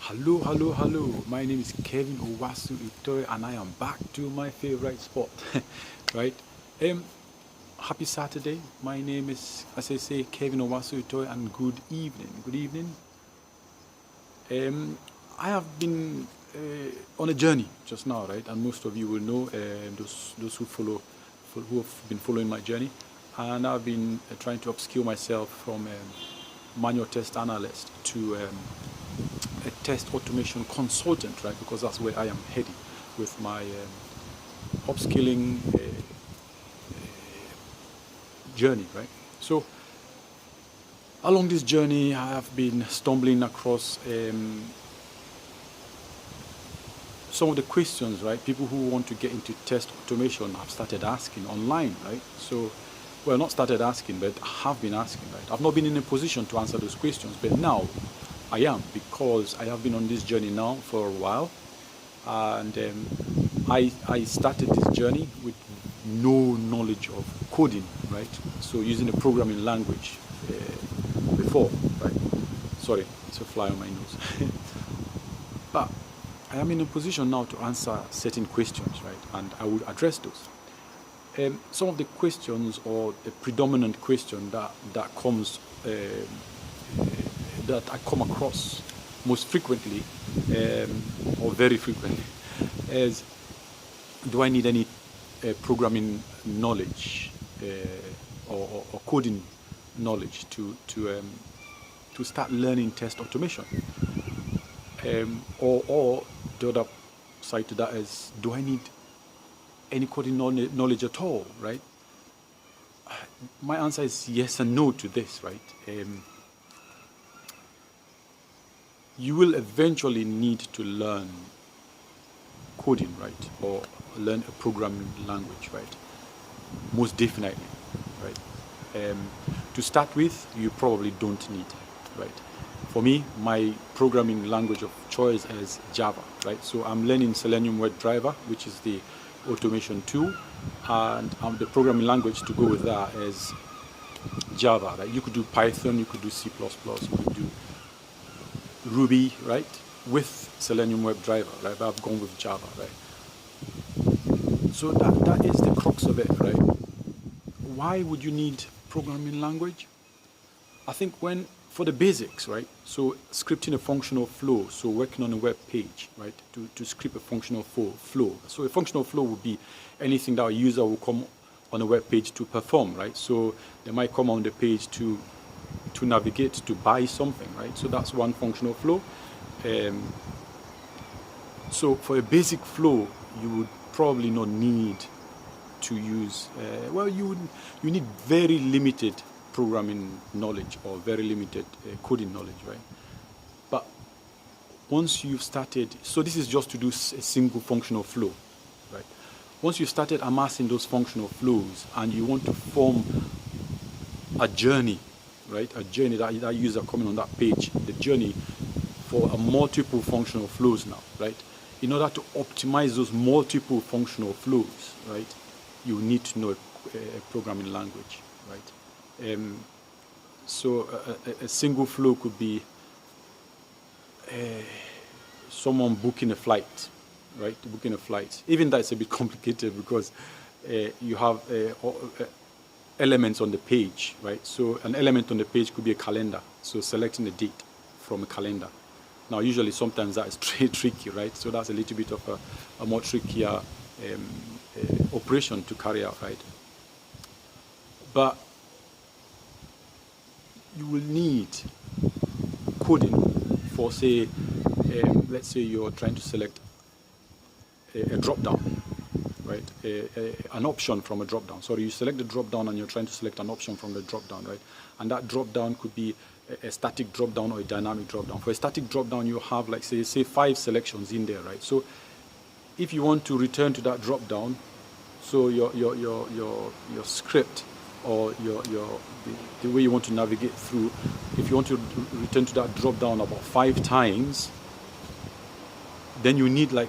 Hello. My name is Kevin Owasu Itoe, and I am back to my favorite sport, right? Um, Happy Saturday. My name is, as I say, Kevin Owasu Itoe, and good evening. Good evening. I have been on a journey just now, right? And most of you will know those who have been following my journey, and I've been trying to upskill myself from manual test analyst to a test automation consultant, right? Because that's where I am heading with my upskilling journey, right? So along this journey, I have been stumbling across some of the questions, right? People who want to get into test automation have started asking online, right? So, well, not started asking, but have been asking, right? I've not been in a position to answer those questions, but now I am, because I have been on this journey now for a while, and I started this journey with no knowledge of coding, right? So using a programming language before, right? Sorry, it's a fly on my nose. But I am in a position now to answer certain questions, right? And I will address those. Some of the questions, or the predominant question that comes that I come across most frequently, or very frequently, is: do I need any programming knowledge or coding knowledge to start learning test automation? Or the other side to that is, do I need any coding knowledge at all, right? My answer is yes and no to this, right? You will eventually need to learn coding, right? Or learn a programming language, right? Most definitely, right? To start with, you probably don't need, right? For me, my programming language of choice is Java, right? So I'm learning Selenium WebDriver, which is the automation tool, and the programming language to go with that is Java, right? You could do Python, you could do C++, you could do Ruby, right? With Selenium WebDriver, right? But I've gone with Java, right? So that is the crux of it, right? Why would you need programming language? I think for the basics, right? So scripting a functional flow, so working on a web page, right? To script a functional flow. So a functional flow would be anything that a user will come on a web page to perform, right? So they might come on the page to navigate, to buy something, right? So that's one functional flow. So for a basic flow, you would probably not need to use, you need very limited programming knowledge or very limited coding knowledge, right? But once you've started, so this is just to do a single functional flow, right? Once you started amassing those functional flows and you want to form a journey, right? A journey that user coming on that page, the journey for a multiple functional flows now, right? In order to optimize those multiple functional flows, right, you need to know a programming language, right? So a single flow could be someone booking a flight, right? Booking a flight. Even that's a bit complicated because you have elements on the page, right? So an element on the page could be a calendar. So selecting a date from a calendar. Now, usually, sometimes that is tricky, right? So that's a little bit of a more trickier operation to carry out, right? But you will need coding for, say, let's say you're trying to select a drop-down, right? An option from a drop-down. Sorry, you select the drop-down and you're trying to select an option from the drop-down, right? And that drop-down could be a static drop-down or a dynamic drop-down. For a static drop-down, you have, like, say 5 selections in there, right? So if you want to return to that drop-down, so your script or the way you want to navigate through, if you want to return to that drop-down about 5 times, then you need like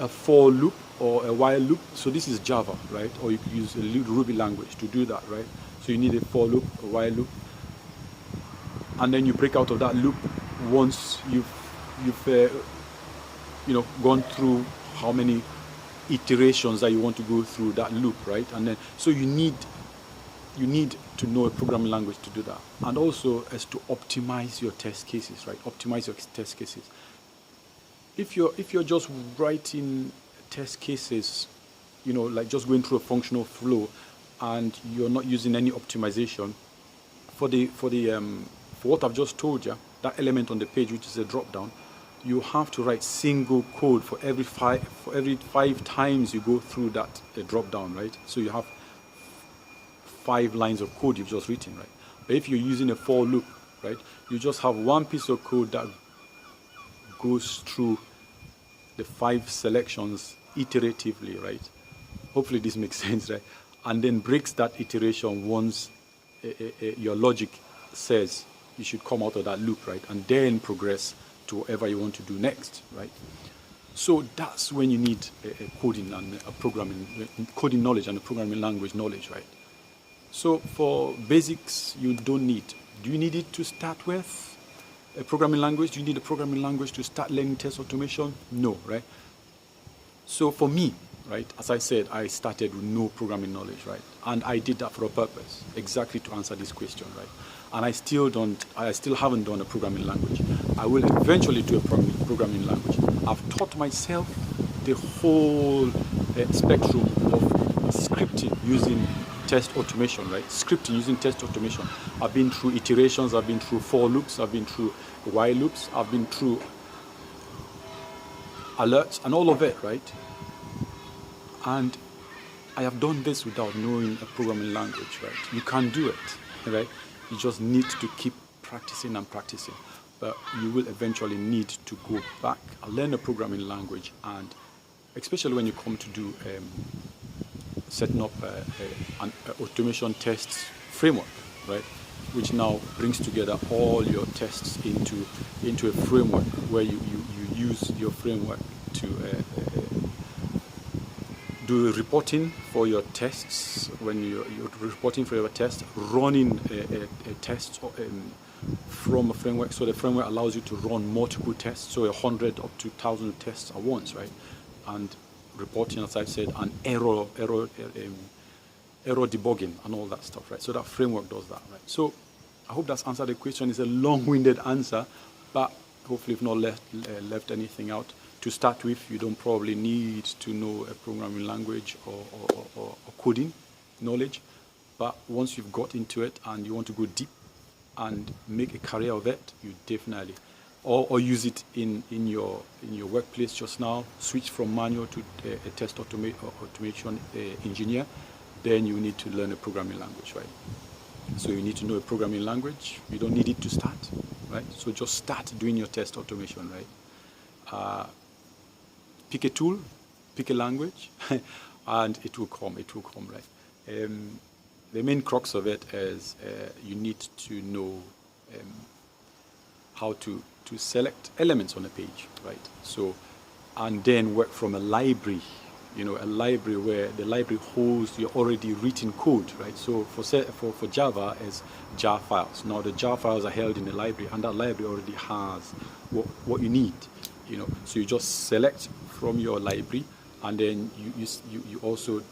a for loop or a while loop. So this is Java, right? Or you could use a Ruby language to do that, right? So you need a for loop, a while loop, and then you break out of that loop once you've gone through how many iterations that you want to go through that loop, right? And then so you need to know a programming language to do that, and also as to optimize your test cases, right? Optimize your test cases. If you're just writing test cases, like just going through a functional flow, and you're not using any optimization for what I've just told you, that element on the page, which is a drop down, you have to write single code for every five times you go through that drop down, right? So you have 5 lines of code you've just written, right? But if you're using a for loop, right, you just have one piece of code that goes through the 5 selections iteratively, right? Hopefully this makes sense, right? And then breaks that iteration once your logic says you should come out of that loop, right? And then progress to whatever you want to do next, right? So that's when you need a coding and a programming, coding knowledge and a programming language knowledge, right? So for basics, you don't need. Do you need it to start with a programming language? Do you need a programming language to start learning test automation? No, right? So for me, right, as I said, I started with no programming knowledge, right? And I did that for a purpose, exactly to answer this question, right? And I still haven't done a programming language. I will eventually do a programming language. I've taught myself the whole spectrum of scripting using test automation, right? Scripting using test automation. I've been through iterations, I've been through for loops, I've been through while loops, I've been through alerts and all of it, right? And I have done this without knowing a programming language, right? You can do it, right? You just need to keep practicing and practicing. But you will eventually need to go back and learn a programming language, and especially when you come to do setting up an automation tests framework, right? Which now brings together all your tests into a framework where you use your framework to do reporting for your tests. When you're reporting for your test, running a test from a framework. So the framework allows you to run multiple tests, so 100 up to 1,000 tests at once, right? And reporting, as I've said, and error debugging and all that stuff, right? So that framework does that, right? So I hope that's answered the question. It's a long-winded answer, but hopefully, if not left anything out. To start with, you don't probably need to know a programming language or coding knowledge, but once you've got into it and you want to go deep and make a career of it, you definitely, or use it in your workplace just now, switch from manual to a test automation engineer, then you need to learn a programming language, right? So you need to know a programming language. You don't need it to start, right? So just start doing your test automation, right? Pick a tool, pick a language, and it will come, right? The main crux of it is you need to know how to select elements on a page, right? So, and then work from a library, a library where the library holds your already written code, right? So for Java, is jar files. Now the jar files are held in the library, and that library already has what you need, So you just select from your library, and then you also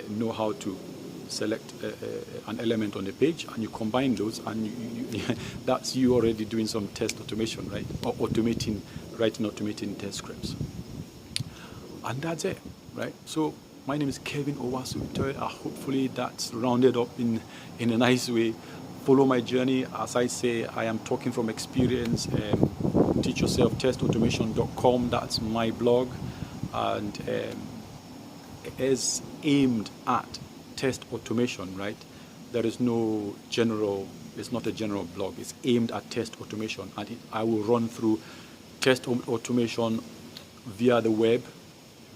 know how to select an element on the page, and you combine those, and that's you already doing some test automation, right? Or writing automating test scripts. And that's it, right? So my name is Kevin Owasu Itoe. Hopefully that's rounded up in a nice way. Follow my journey. As I say, I am talking from experience. teachyourselftestautomation.com, that's my blog, and is aimed at test automation, right? There is no general, it's not a general blog, it's aimed at test automation, and I will run through test automation via the web,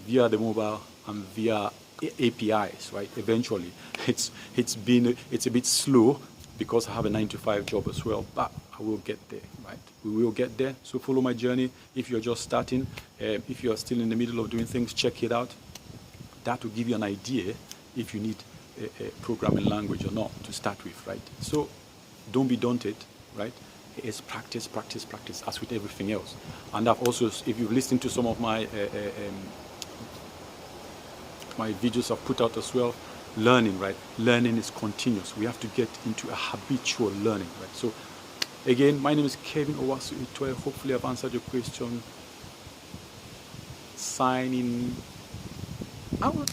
via the mobile, and via APIs, right? Eventually, it's a bit slow because I have a 9-to-5 job as well, but I will get there, right? We will get there. So follow my journey. If you're just starting, if you're still in the middle of doing things, check it out. That will give you an idea if you need a programming language or not to start with, right? So don't be daunted, right? is practice, practice, practice, as with everything else. And I've also, if you've listened to some of my my videos I've put out as well, learning, right? Learning is continuous. We have to get into a habitual learning, right? So again, my name is Kevin Owasu Itoe. Hopefully I've answered your question. Signing out.